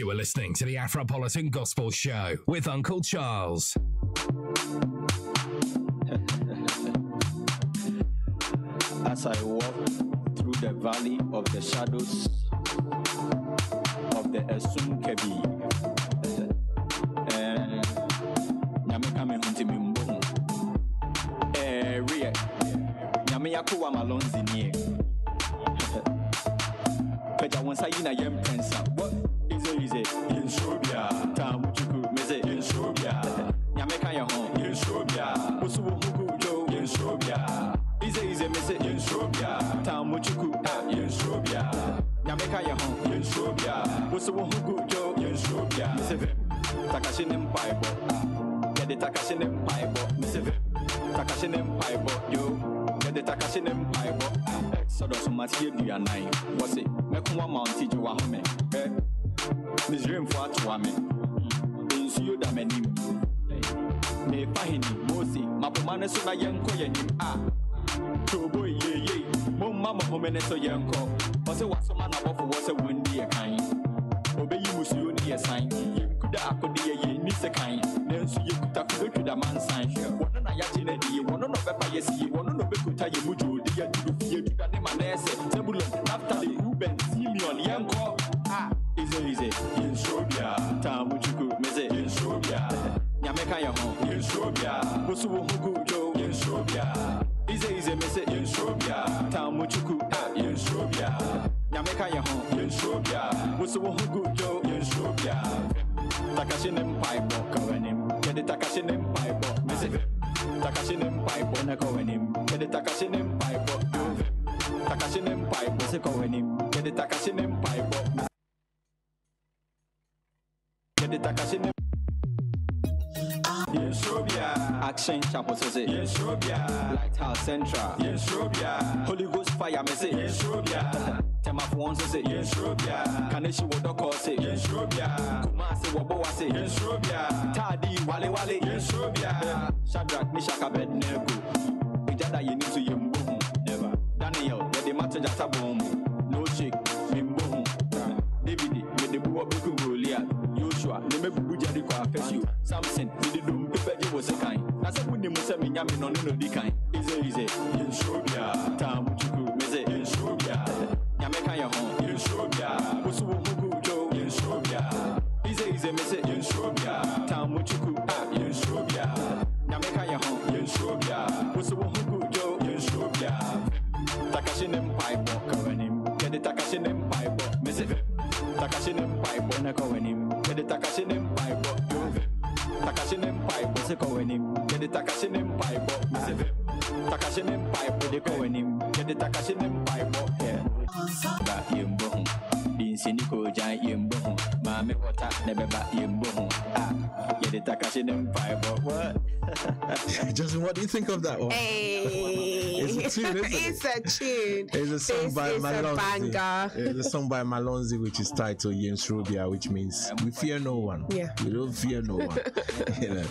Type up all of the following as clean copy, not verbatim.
You are listening to the Afropolitan Gospel Show with Uncle Charles. As I walk through the valley of the shadows of the Esum Kebi, Nyamekame Huntimi Mbo, Ria, Nyameyakuwa Malonzi near. Peja Wansayina Yem Prince. What is it? In Shobia, Tamuchuku, Mese, in Shobia, Yamekaya home, in Shobia, Usuku Joe, in Shobia. Is a message in Shobia, Tamuchuku, in Shobia, Yamekaya home, in Shobia, Usuku Joe, in Shobia, Takashin Bible, get the Takashin Bible, Missive, Takashin Bible, you get the Takashin Bible. Exodus Matthew 9. Was it? Mekuma Mountie Juahome. Miss Rim for Tuame. Is you the many. Me Fahini, Mosi, Mapomana Suna Yanko Yanim. Ah, Tobo ye, Mama Homeneso Yanko. Was it what some man of was a windy a kind? Obey you, Musuni a sign. You could accommodate ye, Miss a kind. Then so you could go to the man's sign. One on a yatin, one on a pepper, yes, you one on a Bekuta Yamuju, dear to fear to the Manese, Zebulon, Naphtali, Ruben, Simeon, Yanko. Ah, easy, in Shobia, Tamuchuku, Mese, in Shobia, Yamekaya home, in Shobia, Usuku Joe, in Shobia, easy, message in Shobia, Tamuchuku, in Shobia, Yamekaya home, in Shobia, Usuku Joe, in Shobia, Takashin Bible, Kawanim, get the Takashin Bible, Mese, Takashin Bible, Nakawanim, get the Takashin Bible, Takashin Bible, Sekawanim, get the Takashin Bible. The Takashin Yeshobia Action Chapel says it Yeshobia Lighthouse Central Yeshobia Holy Ghost Fire Message Yeshobia Tema for one says it Yeshobia Kaneshi Wodoko say Yeshobia Kumasi Wabowa say Yeshobia Tadi Wale Wale Yeshobia Shadrach Meshach Abednego Ijada you need to Yembo Never Daniel the matter jata boom No shake Mimbo David with the Bua Buku Goliath Joshua, the Mebuja Confession, Samson, the Doom, Pepe was a kind. As a winning Muslim Yamin on the kind. Easy, in Shobia, Tamuchuku, Mese, in Shobia, Yamekaya home, in Shobia, Usuku Joe, in Shobia, easy, message in Shobia, Tamuchuku, in Shobia, Yamekaya home, in Shobia, Usuku Joe, in Shobia, Takashin Bible, Kawanim, get the Takashin Bible, Mese, Takashin Bible, Nakawanim. The Takashin Bible, Takashin Bible, the Koenim, get the Takashin Bible, Takashin Bible, the Koenim, get the Takashin Bible, here. That Yimbo, the Sinico Giant Yimbo, Mammy Water, never back Yimbo. Ah, get the Takashin Bible, what? Justin, what do you think of that one? Hey, It's a tune, isn't it? It's a tune. It's a song by Malonzi. Banger. It's a song by Malonzi, which is titled Jens Rubia, which means we fear no one. Yeah. We don't fear no one. You know.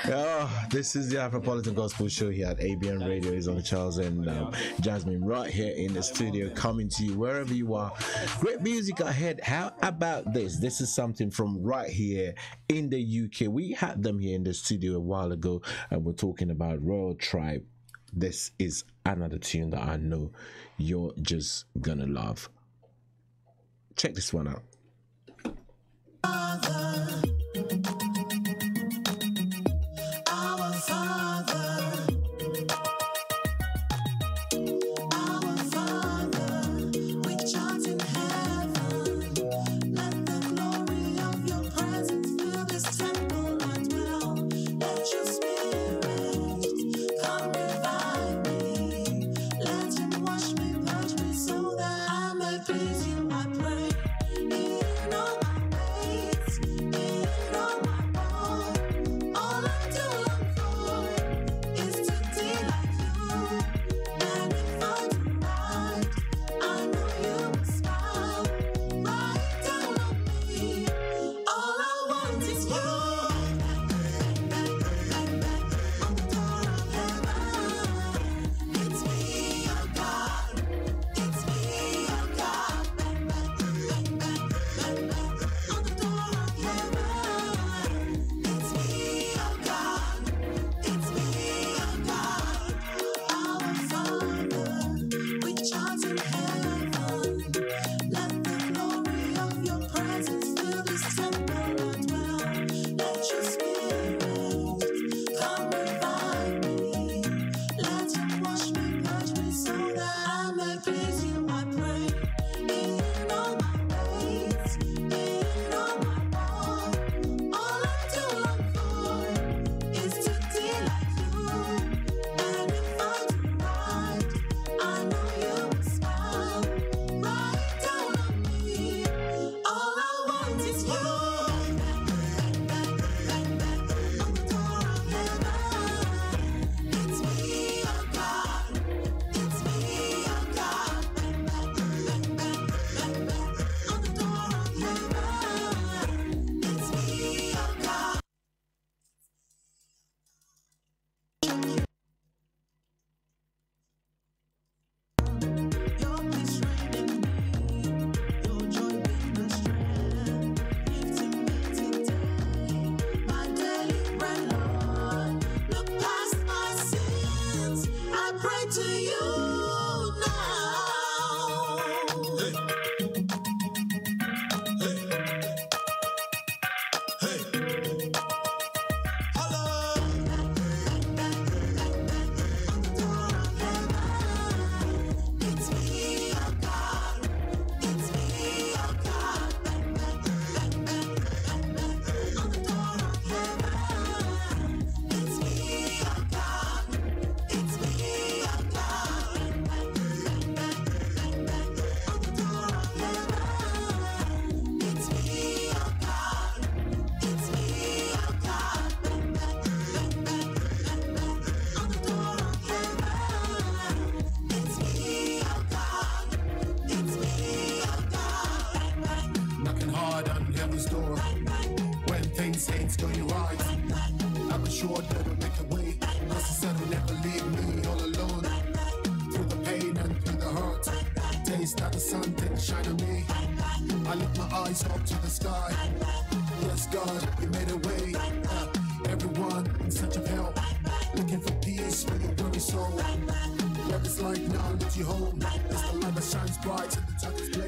Oh, this is the Afropolitan Gospel Show here at ABN Radio. Is on Charles and Jasmine right here in the studio, coming to you wherever you are. Great music ahead. How about this? This is something from right here in the UK. We had them here in the studio a while ago, and we're talking about Royal Tribe. This is another tune that I know you're just gonna love. Check this one out.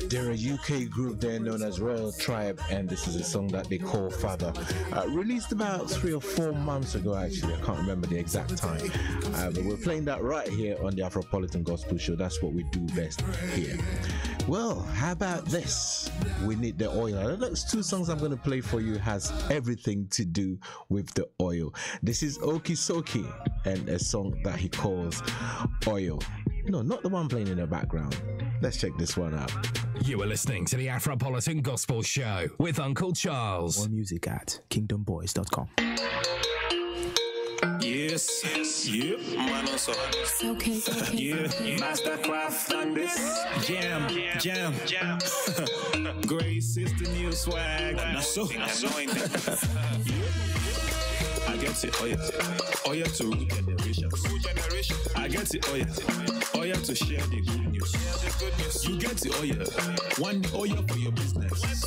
They're a UK group there known as Royal Tribe, and this is a song that they call Father. Released about 3 or 4 months ago, actually. I can't remember the exact time. But we're playing that right here on the Afropolitan Gospel Show. That's what we do best here. Well, how about this? We Need the Oil. The next 2 songs I'm going to play for you has everything to do with the oil. This is Okisoki and a song that he calls Oil. No, not the one playing in the background. Let's check this one out. You are listening to the Afropolitan Gospel Show with Uncle Charles. More music at kingdomboys.com. Yeah. Yes, yeah, man, also. It's okay. Yeah, mastercraft on this. Jam. Grace is the new swag. Not so. Yeah. I get it, oh yeah to generation. I get it, oh yeah to share the good news. You get it, oh yeah. One day, oh yeah for your business.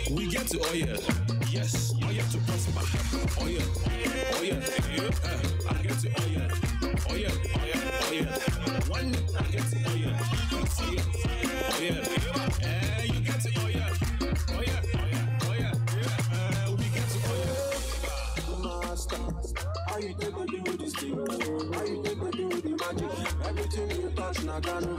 We get it, oh yeah. Yes, oh yeah to prosper. Oh yeah. I get it, oh yeah. One day, I get it, oh yeah. You get it, oh yeah. We get it, oh yeah. How you take to do this thing? How you take to do the magic? Everything you touch, now can do.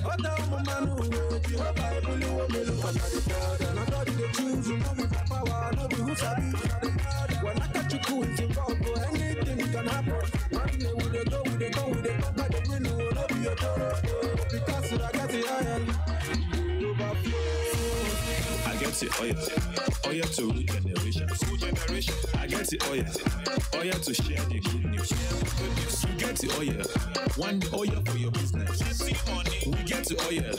What the woman who make you up? I really want me look under the bed. And I got the tools, you know me for power. No be who sabi. When I catch you cool, it's involved. Anything can happen. One day we dey go, but the win will not be a door. Because I got the iron. I get it, oh yeah to generation. I get it, oh yeah to share the good news. You get it, oh yeah. One day, oh yeah for your business. We get it, oh yeah.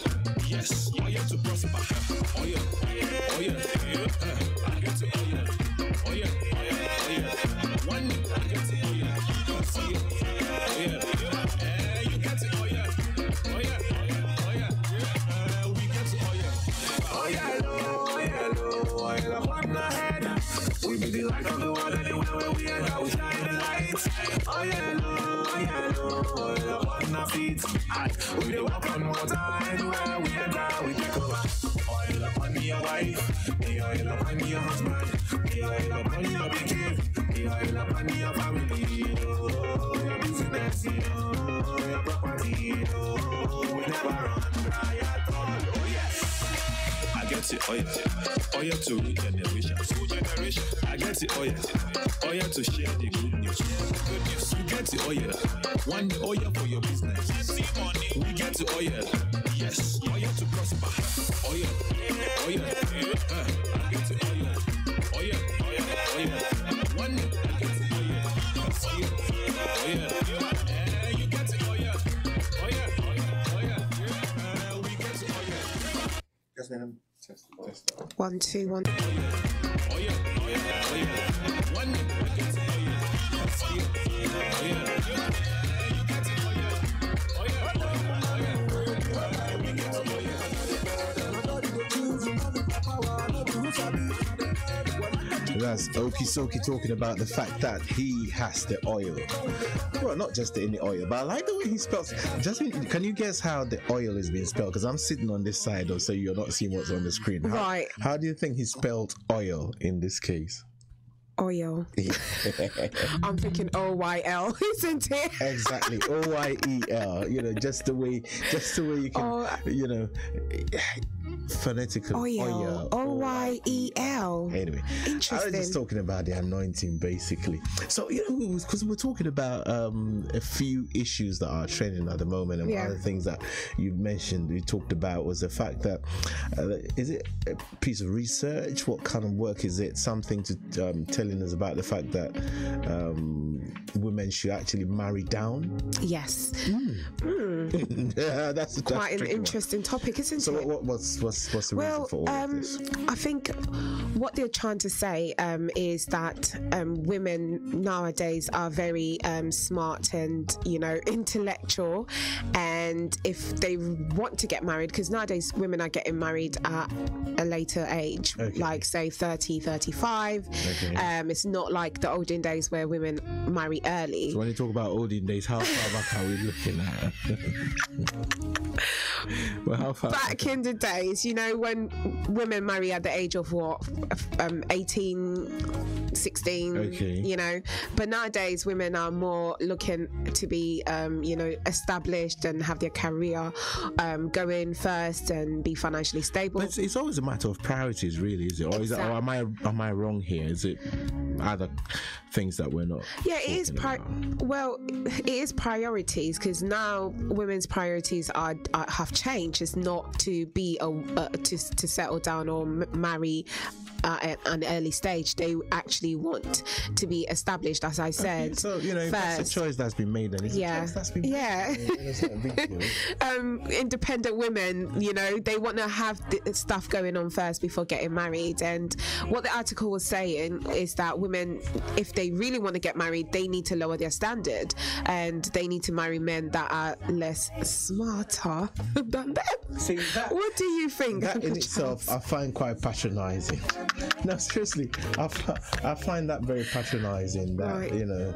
Yes, oh yeah to prosper. Oh yeah. I get it, oh yeah. One day, I get it, oh yeah. You get it, oh yeah. We get it, oh yeah. Oh yeah, up on the head. We be the light of the world anywhere where we enter, we shine the lights. Oh yeah, up on our feet. We dey walk on water anywhere we enter, we take over. Oil up on your wife, the oil up on your husband, the oil up on your pikin, the oil up on your family, your business, your property, we never run dry at all. Oh yes. I get it, oh yeah to generation. I get it, oh yeah to share the good news. You get it, oh yeah. One day, oh yeah for your business. We get it, oh yeah. Yes, oh yeah to prosper. Oh yeah. I get it, oh yeah. One day, I get it, oh yeah. You get it, oh yeah. We get it, oh yeah. Jasmine, test. 1, 2, 1. Oh yeah. One day, I get it, oh yeah. That's Okisoki talking about the fact that he has the oil. Well, not just any oil, but I like the way he spells. Jasmine, can you guess how the oil is being spelled? Because I'm sitting on this side, so you're not seeing what's on the screen. Right. How do you think he spelled oil in this case? Oil. I'm thinking OYL, isn't it? Exactly, OYEL. Just the way you can, phonetically. Oil. OYEL. Anyway, interesting. I was just talking about the anointing, basically. So because we're talking about a few issues that are trending at the moment, and one of the things that you talked about was the fact that is it a piece of research? What kind of work is it? Something to telling us about the fact that women should actually marry down. Yes. That's quite an interesting topic, isn't it? So what's the reason for all of this? I think what they're trying to say is that women nowadays are very smart and intellectual, and if they want to get married, because nowadays women are getting married at a later age, like say 30, 35. It's not like the olden days where women marry early. So when you talk about olden days, how far back are we looking at? Well, how far back in the days, when women marry at the age of 18, 16, but nowadays women are more looking to be established and have their career going first and be financially stable. But it's always a matter of priorities, really, is it? Or is it, or am I wrong here? Is it other things that we're not? Yeah, it is. It is priorities, because now women's priorities have changed. It's not to be to settle down or marry at an early stage. They actually want to be established, as I said. So, you know, if that's a choice that's been made, then it's a choice that's been made. It's not a big deal. Independent women, you know, they want to have stuff going on first before getting married. And what the article was saying is that women, if they really want to get married, they need to lower their standard, and they need to marry men that are less smarter than them. See, what do you think? That in itself, I find quite patronizing. No, seriously, I find that very patronizing. That Right. you know,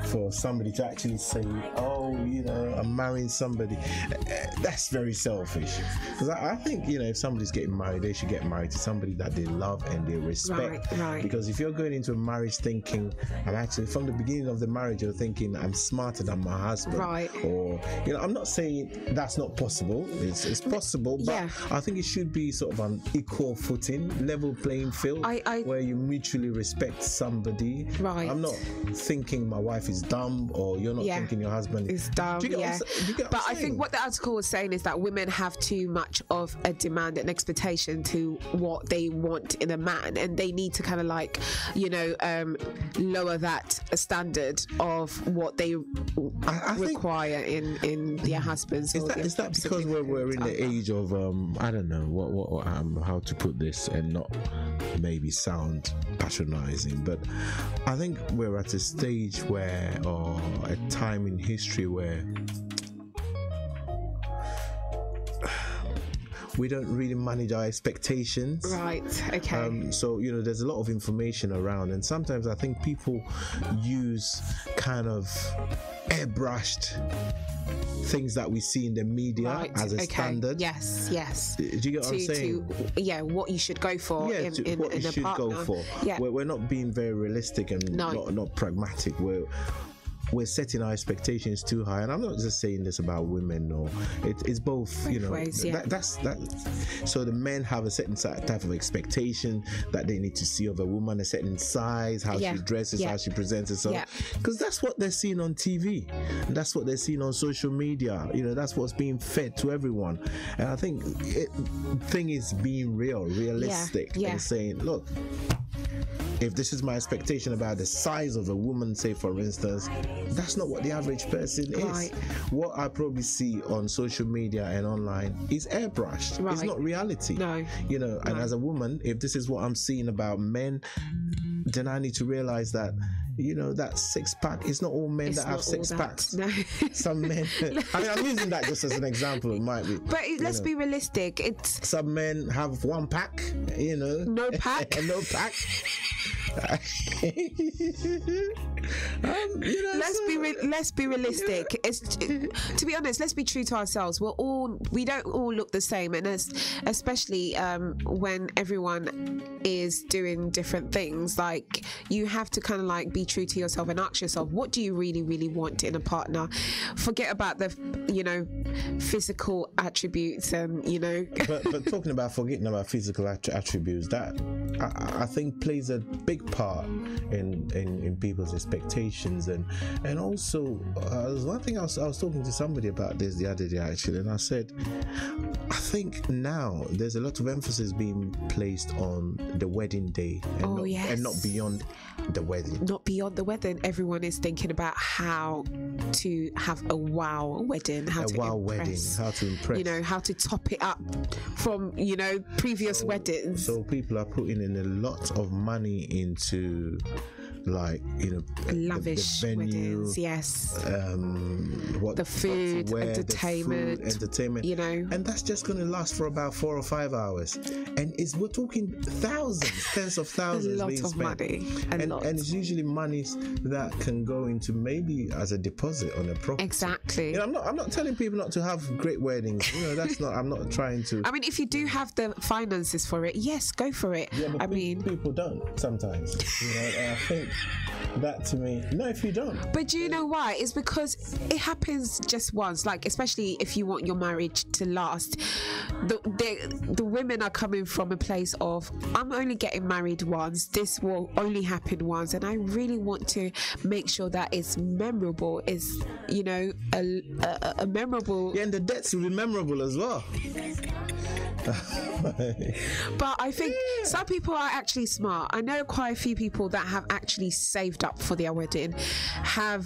for somebody to actually say, "Oh, you know, I'm marrying somebody," that's very selfish. Because I think, you know, if somebody's getting married, they should get married to somebody that they love and they respect. Right. Because if you're going into a marriage thinking, I'm actually from the beginning of the marriage, you're thinking I'm smarter than my husband, Right. or you know, I'm not saying that's not possible. It's possible, but Yeah. I think it should be sort of an equal footing, level playing field, I- where you mutually respect somebody. Right. I'm not thinking my wife is dumb, or you're not thinking your husband is dumb. Do you get Yeah, what I'm, do you get what but I'm I think saying? what the article was saying is that women have too much of a demand and expectation to what they want in a man, and they need to kind of like, you know, lower that standard of what they I think- require in their husbands. Is or that their is that because we're in the significant age of I don't know what how to put this and not maybe sound patronizing, but I think we're at a stage where, or a time in history where we don't really manage our expectations. Right, okay. So, you know, there's a lot of information around, and sometimes I think people use kind of airbrushed things that we see in the media as a standard. Yes. Do you get what I'm saying? What you should go for Yeah, in what you a should partner. go for. Yeah. We're not being very realistic and not pragmatic. We're setting our expectations too high, and I'm not just saying this about women, or it's both. You know, ways, yeah. that's. So the men have a certain type of expectation that they need to see of a woman, a certain size, how she dresses, how she presents herself, because that's what they're seeing on TV, that's what they're seeing on social media. You know, that's what's being fed to everyone, and I think thing is being realistic, and saying, look, if this is my expectation about the size of a woman, say for instance, that's not what the average person is. Right. What I probably see on social media and online is airbrushed. Right. It's not reality. No. You know, and as a woman, if this is what I'm seeing about men, then I need to realize that, you know, that six-pack, it's not all men that have six-packs. No. Some men, I mean, I'm using that just as an example, it might be. But let's be realistic. It's some men have one pack, you know. No pack. No pack. You know, let's be realistic. To be honest, let's be true to ourselves. We don't all look the same, and especially when everyone is doing different things. Like, you have to kind of like be true to yourself and ask yourself, what do you really, really want in a partner? Forget about the, you know, physical attributes, and you know. but talking about forgetting about physical attributes, that I think plays a big part in people's expectations, and also there's one thing I was talking to somebody about this the other day actually, and I said, I think now there's a lot of emphasis being placed on the wedding day and not beyond the wedding. Not beyond the wedding. Everyone is thinking about how to have a wow wedding, how to impress, you know, how to top it up from, you know, previous weddings. So people are putting in a lot of money into, like, you know, lavish the venue, weddings, yes, the food, entertainment, you know, and that's just going to last for about 4 or 5 hours, and we're talking thousands, tens of thousands, a lot being of spent. money, and it's usually monies that can go into maybe as a deposit on a property. Exactly. You know, I'm not telling people not to have great weddings. You know, that's not. I'm not trying to. I mean, if you do have the finances for it, yes, go for it. Yeah, but people don't sometimes. You know, and I think that to me, no, if you don't. But do you know why? It's because it happens just once. Like, especially if you want your marriage to last, the women are coming from a place of, I'm only getting married once, this will only happen once, and I really want to make sure that it's memorable, it's, you know, a memorable. Yeah, and the debts will be memorable as well. But I think some people are actually smart. I know quite a few people that have actually saved up for their wedding.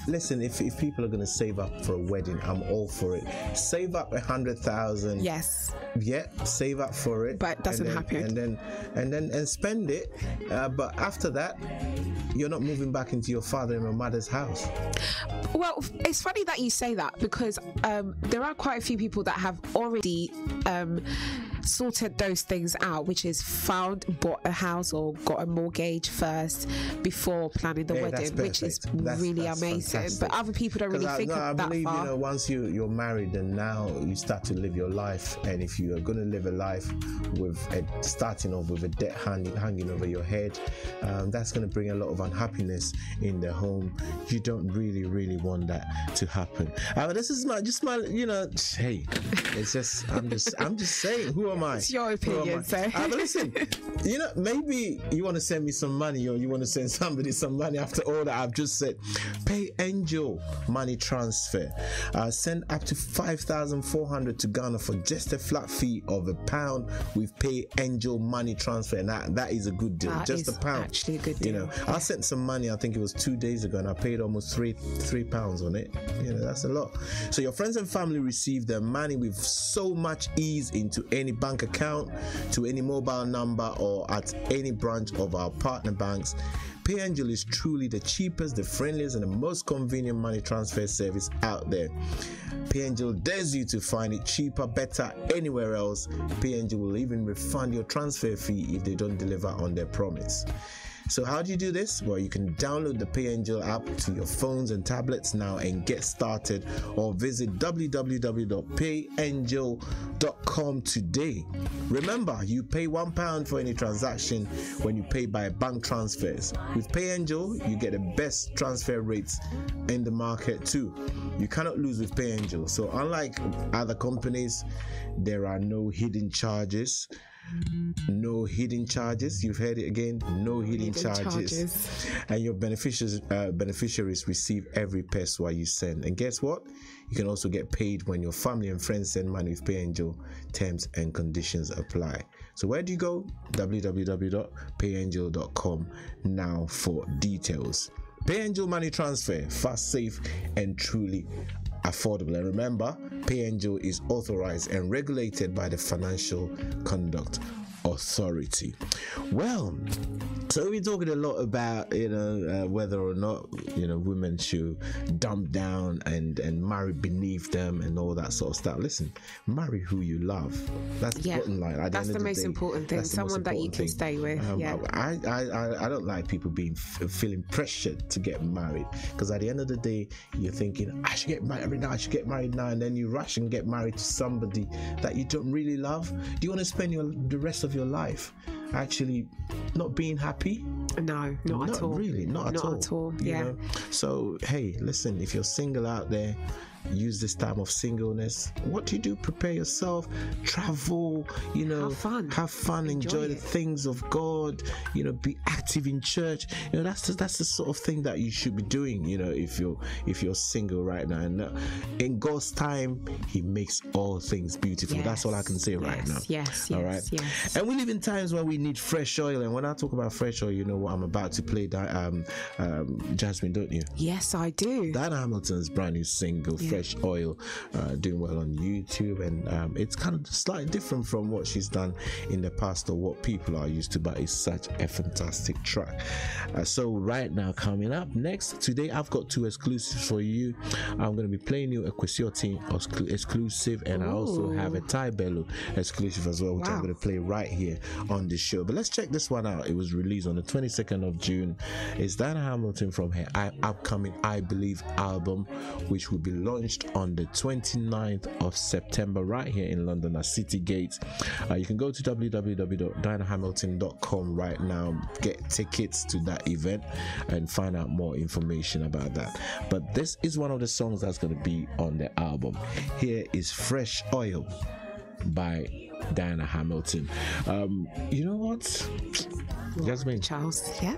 Listen, if people are going to save up for a wedding, I'm all for it. Save up 100,000. Yes. Yeah, save up for it. But it doesn't happen. And spend it. But after that, you're not moving back into your father and your mother's house. Well, it's funny that you say that, because there are quite a few people that have already sorted those things out, which is bought a house or got a mortgage first before planning the wedding, which is really amazing. Fantastic. But other people don't really think I that believe, far. You know, once you're married, and now you start to live your life, and if you are going to live a life with starting off with a debt hanging over your head, that's going to bring a lot of unhappiness in the home. You don't really want that to happen. This is you know, hey, it's just I'm just saying, who am I? It's your opinion, so. But listen, you know, maybe you want to send me some money, or you want to send somebody some money after all that I've just said. Pay Angel money transfer. Send up to 5,400 to Ghana for just a flat fee of £1 with Pay Angel money transfer, and that is a good deal. That just is £1. actually a good deal. You know, I sent some money, I think it was 2 days ago, and I paid almost £3 on it. You know, that's a lot. So your friends and family receive their money with so much ease into any bank account, to any mobile number, or at any branch of our partner banks. PayAngel is truly the cheapest, the friendliest, and the most convenient money transfer service out there. PayAngel dares you to find it cheaper, better anywhere else. PayAngel will even refund your transfer fee if they don't deliver on their promise. So how do you do this? Well, you can download the PayAngel app to your phones and tablets now and get started, or visit www.payangel.com today. Remember, you pay £1 for any transaction when you pay by bank transfers. With PayAngel, you get the best transfer rates in the market too. You cannot lose with PayAngel. So unlike other companies, there are no hidden charges. No hidden charges. You've heard it again. No hidden charges. And your beneficiaries receive every peso you send. And guess what? You can also get paid when your family and friends send money with PayAngel. Terms and conditions apply. So where do you go? www.payangel.com now for details. PayAngel money transfer, fast, safe, and truly affordable. And remember, PayAngel is authorized and regulated by the Financial Conduct Authority. Well, so we're talking a lot about, you know, whether or not, you know, women should dump down and marry beneath them and all that sort of stuff. Listen, marry who you love. That's the bottom line. That's the most important thing. Someone that you can stay with. I don't like people feeling pressured to get married, because at the end of the day, you're thinking, I should get married now, and then you rush and get married to somebody that you don't really love. Do you want to spend the rest of your life actually not being happy? No, not at all. Really, not at all. Yeah. You know? So hey, listen, if you're single out there, use this time of singleness. What do? Prepare yourself, travel, you know, have fun, enjoy the things of God, you know, be active in church. You know, that's the sort of thing that you should be doing, you know, if you're single right now. And in God's time, He makes all things beautiful. That's all I can say right now. Yes. All right. Yes. And we live in times when we need fresh oil. And when I talk about fresh oil, you know what I'm about to play, Jasmine, don't you? Yes, I do. Diana Hamilton's brand new single, Fresh Oil, doing well on YouTube, and it's kind of slightly different from what she's done in the past or what people are used to, but it's such a fantastic track. So right now, coming up next, today I've got 2 exclusives for you. I'm going to be playing you a Kwesioti exclusive, and I also have a Ty Bello exclusive as well, which I'm going to play right here on the show. But let's check this one out. It was released on the 22nd of June. It's Diana Hamilton from her upcoming I Believe album, which will be launched on the 29th of September right here in London at City Gate. You can go to www.dianahamilton.com right now, get tickets to that event and find out more information about that. But this is one of the songs that's going to be on the album. Here is Fresh Oil by Diana Hamilton. You know what? Jasmine. Charles, yeah.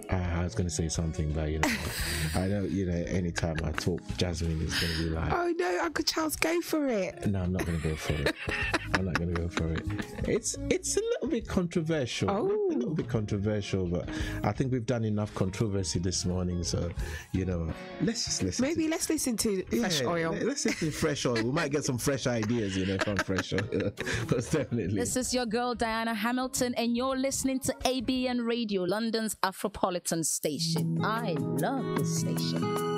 I was going to say something, but I know, anytime I talk, Jasmine is going to be like, oh no, Uncle Charles, go for it. No, I'm not going to go for it. I'm not going to go for it. It's a little bit controversial. A little bit controversial, but I think we've done enough controversy this morning, so let's just listen. Maybe let's listen to Fresh Oil. Let's listen to Fresh Oil. We might get some fresh ideas, from Fresh Oil. Most definitely. This is your girl Diana Hamilton, and you're listening to ABN Radio, London's Afropolitan station. I love this station.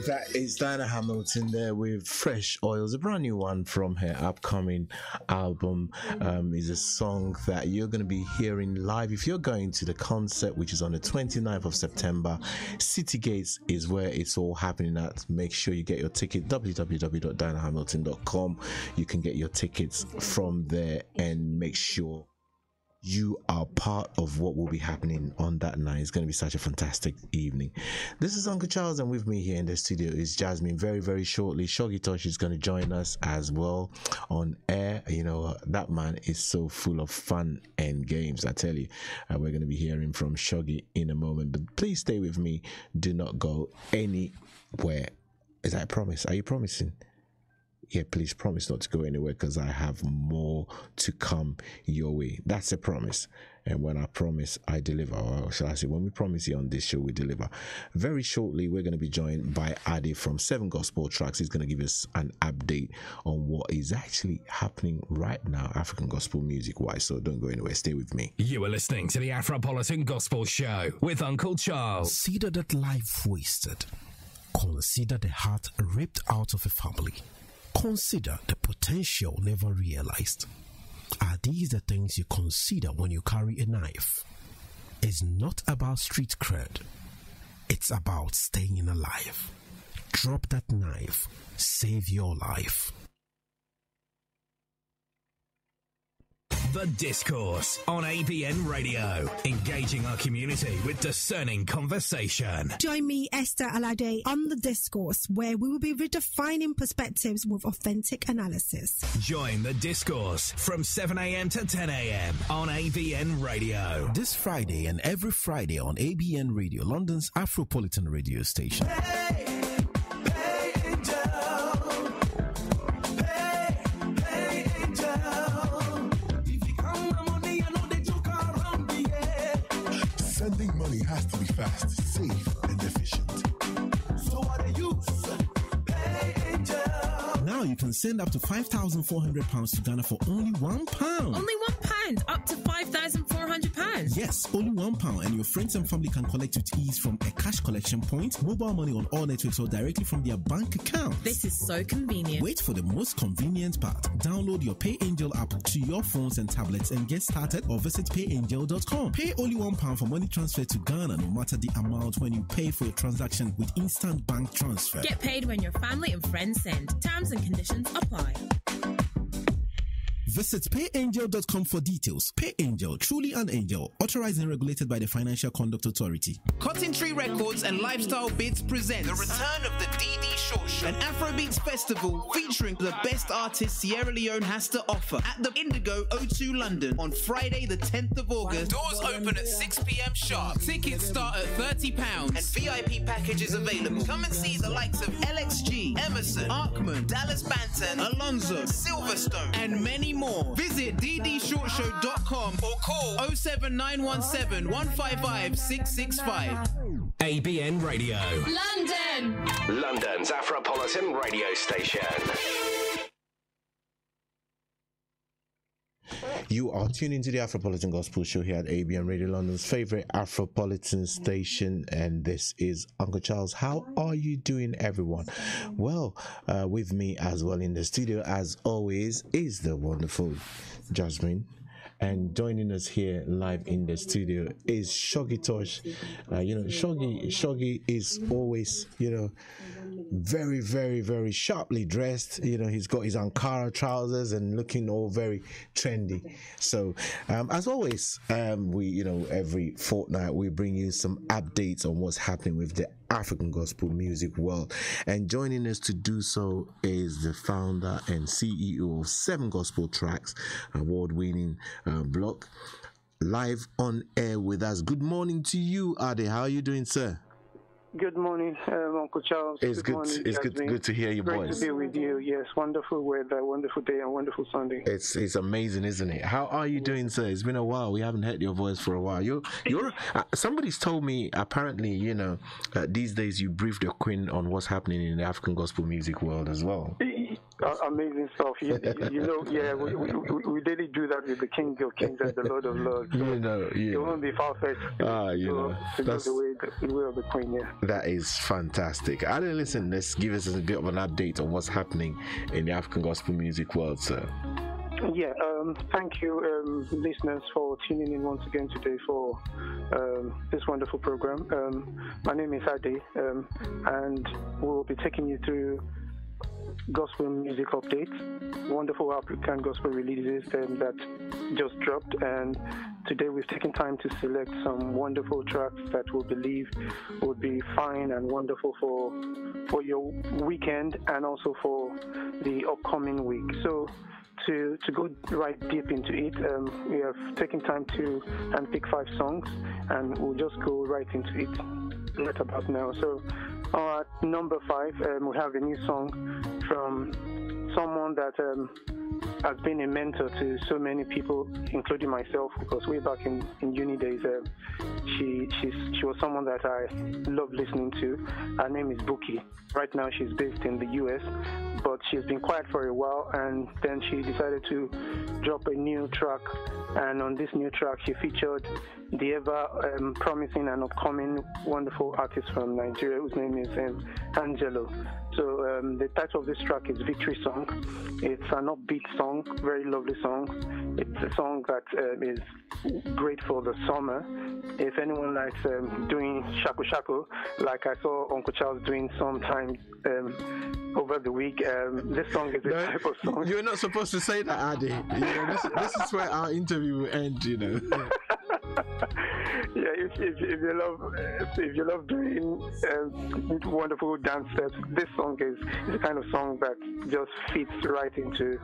That is Diana Hamilton there with Fresh Oils, a brand new one from her upcoming album. Is a song that you're going to be hearing live if you're going to the concert, which is on the 29th of September. City Gates is where it's all happening at. Make sure you get your ticket, www.dianahamilton.com. You can get your tickets from there, and make sure you are part of what will be happening on that night. It's going to be such a fantastic evening. This is Uncle Charles, and with me here in the studio is Jasmine. Very, very shortly, Shoggy Tosh is going to join us as well on air. You know, that man is so full of fun and games, I tell you. We're going to be hearing from Shoggy in a moment, but please stay with me. Do not go anywhere. Is that a promise? Are you promising? Yeah, please promise not to go anywhere, because I have more to come your way. That's a promise. And when I promise, I deliver. Or shall I say, when we promise you on this show, we deliver. Very shortly, we're going to be joined by Adi from 7 Gospel Tracks. He's going to give us an update on what is actually happening right now, African gospel music-wise. So don't go anywhere. Stay with me. You are listening to the Afropolitan Gospel Show with Uncle Charles. Consider that life wasted. Consider the heart ripped out of a family. Consider the potential never realized. Are these the things you consider when you carry a knife? It's not about street cred. It's about staying alive. Drop that knife. Save your life. The Discourse on ABN Radio, engaging our community with discerning conversation. Join me, Esther Alade, on The Discourse, where we will be redefining perspectives with authentic analysis. Join The Discourse from 7 a.m. to 10 a.m. on ABN Radio. This Friday and every Friday on ABN Radio, London's Afropolitan radio station. Sending money has to be fast, safe, and efficient. So what are you? Pay Angel. Now you can send up to £5,400 to Ghana for only £1. Only £1? Up to £5,400? Yes, only £1, and your friends and family can collect with ease from a cash collection point, mobile money on all networks, or directly from their bank account. This is so convenient. Wait for the most convenient part. Download your Pay Angel app to your phones and tablets and get started, or visit payangel.com. Pay only £1 for money transfer to Ghana, no matter the amount, when you pay for your transaction with instant bank transfer. Get paid when your family and friends send. Terms and conditions apply. Visit payangel.com for details. PayAngel, truly an angel, authorized and regulated by the Financial Conduct Authority. Cotton Tree Records and Lifestyle Beats presents the return of the DD Short Show, an Afrobeats festival featuring the best artists Sierra Leone has to offer at the Indigo O2 London on Friday the 10th of August. Doors open at 6 p.m. sharp. Tickets start at £30 and VIP packages available. Come and see the likes of LXG, Emerson, Arkman, Dallas Banton, Alonzo, Silverstone, and many more. Visit ddshortshow.com or call 07917 155 665. ABN Radio. London! London's Afropolitan radio station. You are tuned into the Afropolitan Gospel Show here at ABN Radio, London's favorite Afropolitan station, and this is Uncle Charles. How are you doing, everyone? Well, with me as well in the studio, as always, is the wonderful Jasmine. And joining us here live in the studio is Shoggy Tosh. Shoggy is always, very, very, very sharply dressed. He's got his Ankara trousers and looking all very trendy. So, as always, we, every fortnight we bring you some updates on what's happening with the African gospel music world. And joining us to do so is the founder and CEO of 7 Gospel Tracks, award-winning blog, live on air with us. Good morning to you, Ade. How are you doing, sir? Good morning, Uncle Charles. It's good. Morning, it's good to hear your Great voice. to be with you. Yes, wonderful weather, wonderful day, and wonderful Sunday. It's amazing, isn't it? How are you doing, sir? It's been a while. We haven't heard your voice for a while. You're somebody's told me apparently, these days you brief the Queen on what's happening in the African gospel music world as well. Amazing stuff. We really do that with the King of Kings and the Lord of Lords. So it won't be far-fetched. That's the way of the Queen. Yeah. That is fantastic. Listen, let's give us a bit of an update on what's happening in the African gospel music world, sir. Yeah, thank you, listeners, for tuning in once again today for this wonderful program. My name is Ade, and we'll be taking you through gospel music updates, wonderful African gospel releases that just dropped, and today we've taken time to select some wonderful tracks that we believe would be fine and wonderful for your weekend and also for the upcoming week. So to go right deep into it, we have taken time to pick 5 songs, and we'll just go right into it right about now. So at number 5, we have a new song from someone that has been a mentor to so many people, including myself, because way back in uni days, she was someone that I love listening to. Her name is Buki. Right now she's based in the US, but she's been quiet for a while, and then she decided to drop a new track. And on this new track, she featured the ever promising and upcoming wonderful artist from Nigeria, whose name is Angelo. So the title of this track is Victory Song. It's an upbeat song, very lovely song. It's a song that is great for the summer. If anyone likes doing shaku shaku, like I saw Uncle Charles doing sometime over the week, this song is a type of song. You're not supposed to say that, Adi. This is where our interview will end, Yeah, if you love doing wonderful dance steps, this song is the kind of song that just fits right into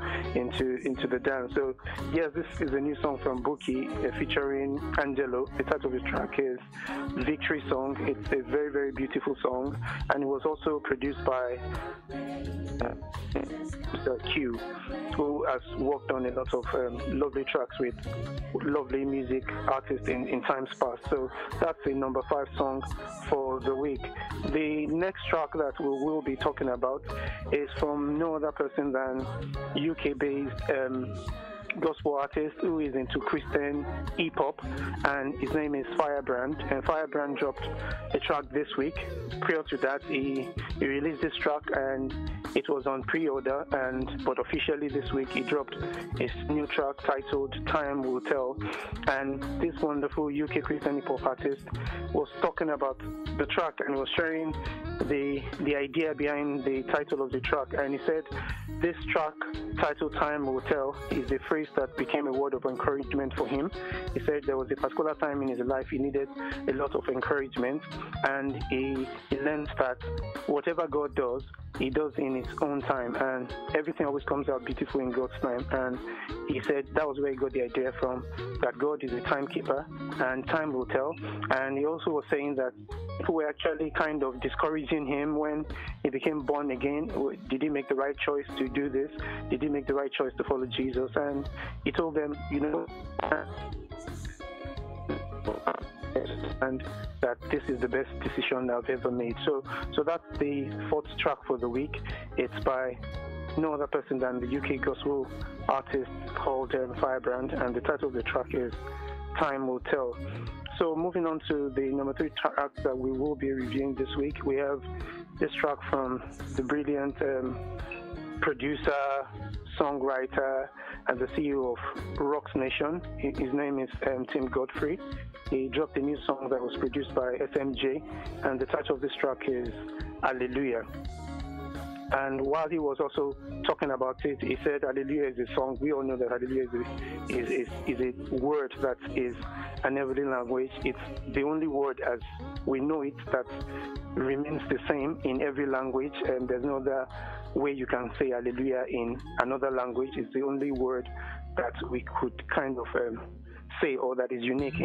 the dance. So yes, this is a new song from Buki featuring Angelo. The title of the track is Victory Song. It's a very, very beautiful song, and it was also produced by Mr. Q, who has worked on a lot of lovely tracks with lovely music artists in times past. So that's the number 5 song for the week. The next track that we will be talking about is from no other person than UK-based gospel artist who is into Christian hip-hop, and his name is Firebrand. And Firebrand dropped a track this week. Prior to that, he released this track, and it was on pre-order, but officially this week he dropped his new track titled Time Will Tell. And this wonderful UK Christian hip-hop artist was talking about the track and was sharing the idea behind the title of the track, and he said this track titled "Time Will Tell" is a phrase that became a word of encouragement for him. He said there was a particular time in his life he needed a lot of encouragement, and he learned that whatever God does, he does in his own time, and everything always comes out beautiful in God's time. And he said that was where he got the idea from, that God is a timekeeper and time will tell. And he also was saying that people were actually kind of discouraging him when he became born again. Did he make the right choice to do this? Did he make the right choice to follow Jesus? And he told them, and that this is the best decision I've ever made. So that's the fourth track for the week. It's by no other person than the UK gospel artist called Firebrand, and the title of the track is Time Will Tell. So moving on to the number 3 track that we will be reviewing this week, we have this track from the brilliant producer, songwriter, and the CEO of Rocks Nation. His name is Tim Godfrey. He dropped a new song that was produced by SMJ, and the title of this track is Hallelujah. And while he was also talking about it, he said Hallelujah is a song. We all know that Hallelujah is a word that is an heavenly language. It's the only word as we know it that remains the same in every language, and there's no other way you can say Hallelujah in another language. It's the only word that we could kind of say, or that is unique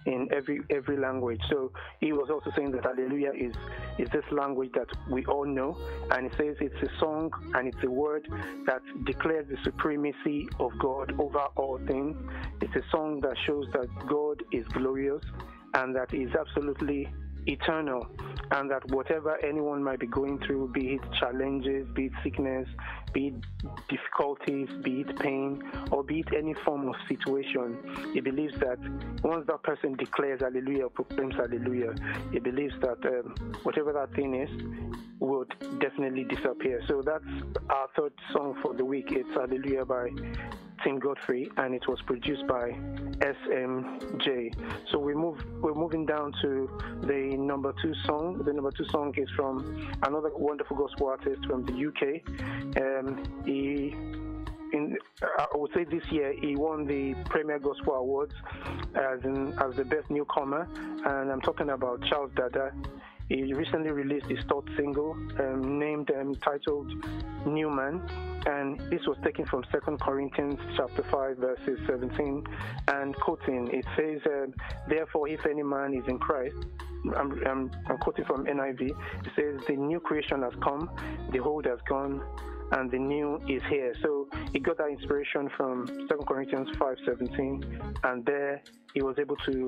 in every language. So he was also saying that Hallelujah is this language that we all know, and he says it's a song and it's a word that declares the supremacy of God over all things. It's a song that shows that God is glorious and that He is absolutely eternal, and that whatever anyone might be going through, be it challenges, be it sickness, be it difficulties, be it pain, or be it any form of situation, he believes that once that person declares Hallelujah, proclaims Hallelujah, he believes that whatever that thing is would definitely disappear. So that's our third song for the week. It's Hallelujah by Tim Godfrey, and it was produced by SMJ. So we're moving down to the number 2 song. The number 2 song is from another wonderful gospel artist from the UK. I would say this year he won the Premier Gospel Awards as the best newcomer, and I'm talking about Charles Dada. He recently released his third single, titled New Man, and this was taken from 2 Corinthians chapter 5 verses 17, and quoting, it says, therefore if any man is in Christ, I'm quoting from NIV, it says, the new creation has come, the old has gone, and the new is here. So he got that inspiration from 2 Corinthians 5:17, and there he was able to